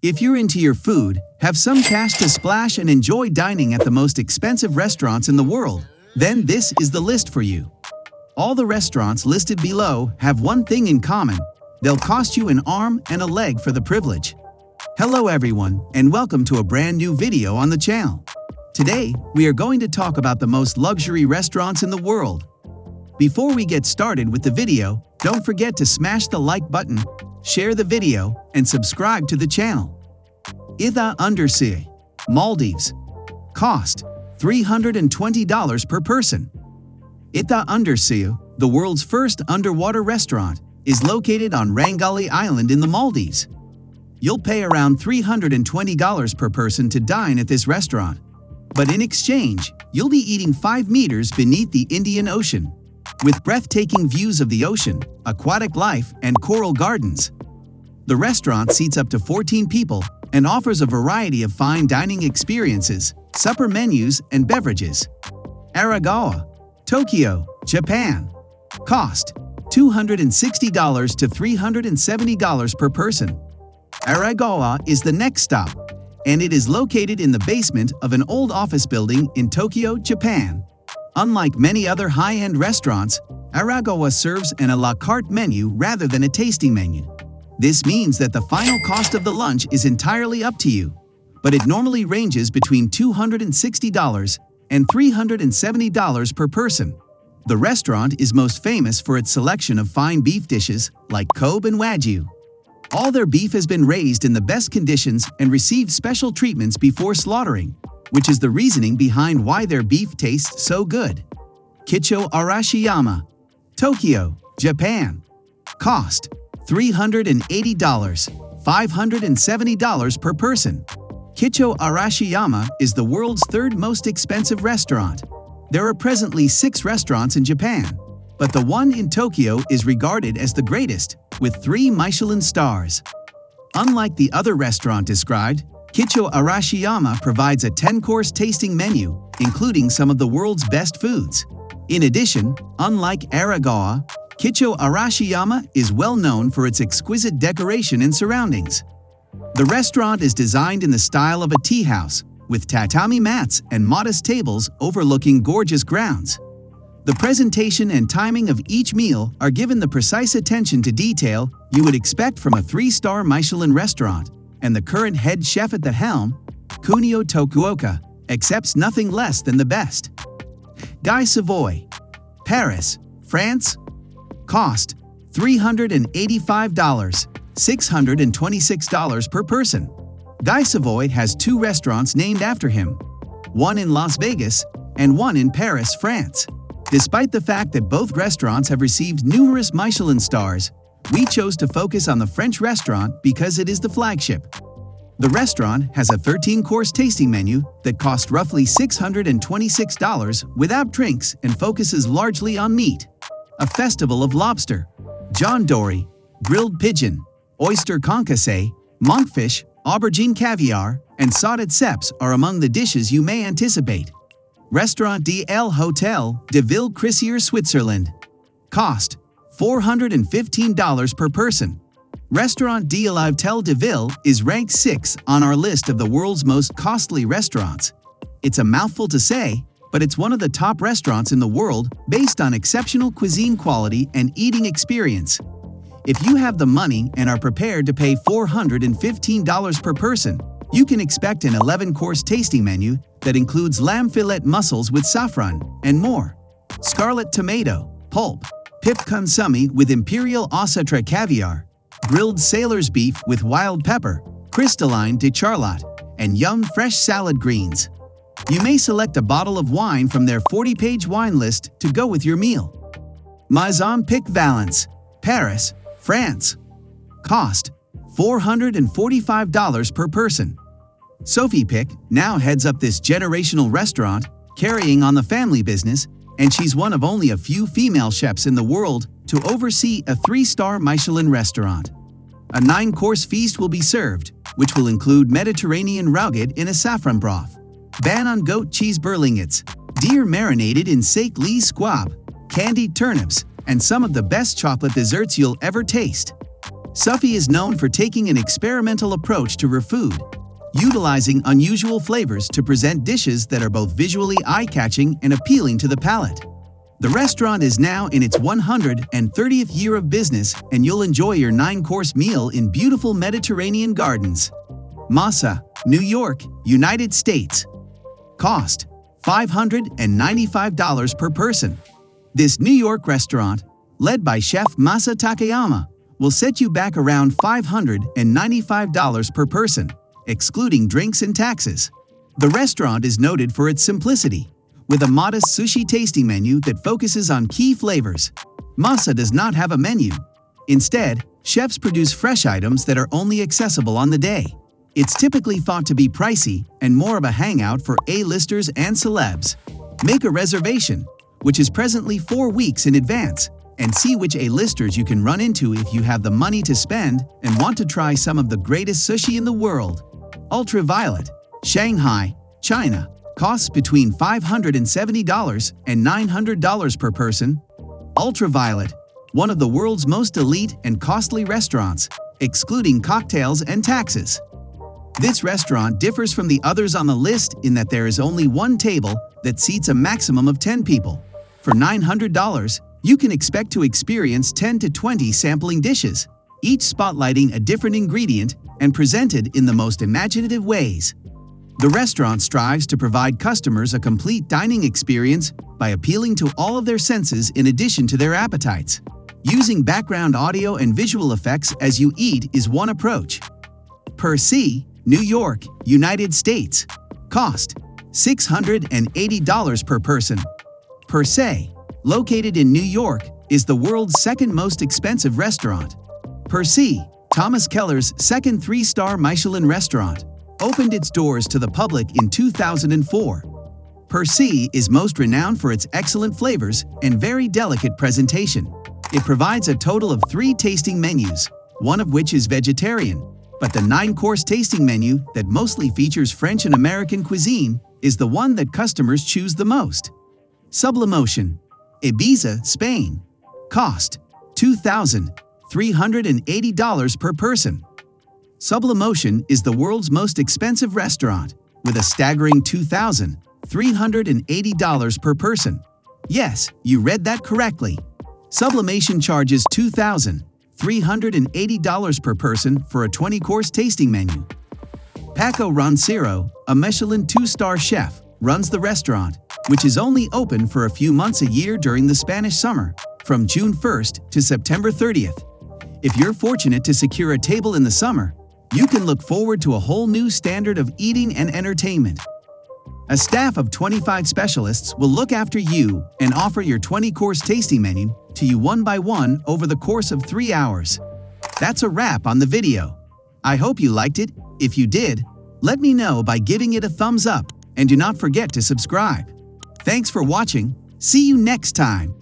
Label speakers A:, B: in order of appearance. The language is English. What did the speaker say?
A: If you're into your food, have some cash to splash and enjoy dining at the most expensive restaurants in the world, then this is the list for you. All the restaurants listed below have one thing in common: they'll cost you an arm and a leg for the privilege. Hello everyone, and welcome to a brand new video on the channel. Today, we are going to talk about the most luxury restaurants in the world. Before we get started with the video, don't forget to smash the like button, share the video, and subscribe to the channel. Itha Undersea, Maldives. Cost $320 per person. Itha Undersea, the world's first underwater restaurant, is located on Rangali Island in the Maldives. You'll pay around $320 per person to dine at this restaurant. But in exchange, you'll be eating 5 meters beneath the Indian Ocean, with breathtaking views of the ocean, aquatic life, and coral gardens. The restaurant seats up to 14 people and offers a variety of fine dining experiences, supper menus, and beverages. Aragawa, Tokyo, Japan. Cost $260 to $370 per person. Aragawa is the next stop, and it is located in the basement of an old office building in Tokyo, Japan. Unlike many other high-end restaurants, Aragawa serves an a la carte menu rather than a tasting menu. This means that the final cost of the lunch is entirely up to you, but it normally ranges between $260 and $370 per person. The restaurant is most famous for its selection of fine beef dishes like Kobe and Wagyu. All their beef has been raised in the best conditions and received special treatments before slaughtering, which is the reasoning behind why their beef tastes so good. Kicho Arashiyama, Tokyo, Japan. Cost $380, $570 per person. Kicho Arashiyama is the world's third most expensive restaurant. There are presently 6 restaurants in Japan, but the one in Tokyo is regarded as the greatest, with 3 Michelin stars. Unlike the other restaurant described, Kicho Arashiyama provides a 10-course tasting menu, including some of the world's best foods. In addition, unlike Aragawa, Kicho Arashiyama is well known for its exquisite decoration and surroundings. The restaurant is designed in the style of a tea house, with tatami mats and modest tables overlooking gorgeous grounds. The presentation and timing of each meal are given the precise attention to detail you would expect from a 3-star Michelin restaurant, and the current head chef at the helm, Kunio Tokuoka, accepts nothing less than the best. Guy Savoy, Paris, France. Cost $385, $626 per person. Guy Savoy has 2 restaurants named after him, one in Las Vegas and one in Paris, France. Despite the fact that both restaurants have received numerous Michelin stars, we chose to focus on the French restaurant because it is the flagship. The restaurant has a 13-course tasting menu that costs roughly $626 without drinks and focuses largely on meat. A festival of lobster, John Dory, grilled pigeon, oyster concasse, monkfish, aubergine caviar, and sauteed ceps are among the dishes you may anticipate. Restaurant DL Hotel de Ville Crissier, Switzerland. Cost $415 per person. Restaurant d'Hôtel de Ville is ranked 6 on our list of the world's most costly restaurants. It's a mouthful to say, but it's one of the top restaurants in the world based on exceptional cuisine quality and eating experience. If you have the money and are prepared to pay $415 per person, you can expect an 11-course tasting menu that includes lamb fillet mussels with saffron and more, scarlet tomato, pulp, pip consomme with imperial ossetre caviar, grilled sailor's beef with wild pepper, crystalline de charlotte, and yum fresh salad greens. You may select a bottle of wine from their 40-page wine list to go with your meal. Maison Pic Valence, Paris, France. Cost $445 per person. Sophie Pic now heads up this generational restaurant, carrying on the family business, and she's one of only a few female chefs in the world to oversee a 3-star Michelin restaurant. A 9-course feast will be served, which will include Mediterranean ragout in a saffron broth, ban on goat cheese berlingots, deer marinated in sake lee squab, candied turnips, and some of the best chocolate desserts you'll ever taste. Sufi is known for taking an experimental approach to her food, utilizing unusual flavors to present dishes that are both visually eye-catching and appealing to the palate. The restaurant is now in its 130th year of business, and you'll enjoy your 9-course meal in beautiful Mediterranean gardens. Masa, New York, United States. Cost: $595 per person. This New York restaurant, led by Chef Masa Takayama, will set you back around $595 per person, excluding drinks and taxes. The restaurant is noted for its simplicity, with a modest sushi tasting menu that focuses on key flavors. Masa does not have a menu. Instead, chefs produce fresh items that are only accessible on the day. It's typically thought to be pricey and more of a hangout for A-listers and celebs. Make a reservation, which is presently 4 weeks in advance, and see which A-listers you can run into if you have the money to spend and want to try some of the greatest sushi in the world. Ultraviolet, Shanghai, China. Costs between $570 and $900 per person. Ultraviolet, one of the world's most elite and costly restaurants, excluding cocktails and taxes. This restaurant differs from the others on the list in that there is only one table that seats a maximum of 10 people. For $900, you can expect to experience 10 to 20 sampling dishes, each spotlighting a different ingredient and presented in the most imaginative ways. The restaurant strives to provide customers a complete dining experience by appealing to all of their senses in addition to their appetites. Using background audio and visual effects as you eat is one approach. Per se, New York, United States. Cost: $680 per person. Per se, located in New York, is the world's second most expensive restaurant. Per se, Thomas Keller's second 3-star Michelin restaurant, opened its doors to the public in 2004. Per se is most renowned for its excellent flavors and very delicate presentation. It provides a total of 3 tasting menus, one of which is vegetarian, but the 9-course tasting menu that mostly features French and American cuisine is the one that customers choose the most. Sublimotion, Ibiza, Spain. Cost: $2,380 per person. Sublimotion is the world's most expensive restaurant, with a staggering $2,380 per person. Yes, you read that correctly. Sublimation charges $2,380 per person for a 20-course tasting menu. Paco Roncero, a Michelin 2-star chef, runs the restaurant, which is only open for a few months a year during the Spanish summer, from June 1st to September 30th. If you're fortunate to secure a table in the summer, you can look forward to a whole new standard of eating and entertainment. A staff of 25 specialists will look after you and offer your 20-course tasting menu to you one by one over the course of 3 hours. That's a wrap on the video. I hope you liked it. If you did, let me know by giving it a thumbs up, and do not forget to subscribe. Thanks for watching. See you next time.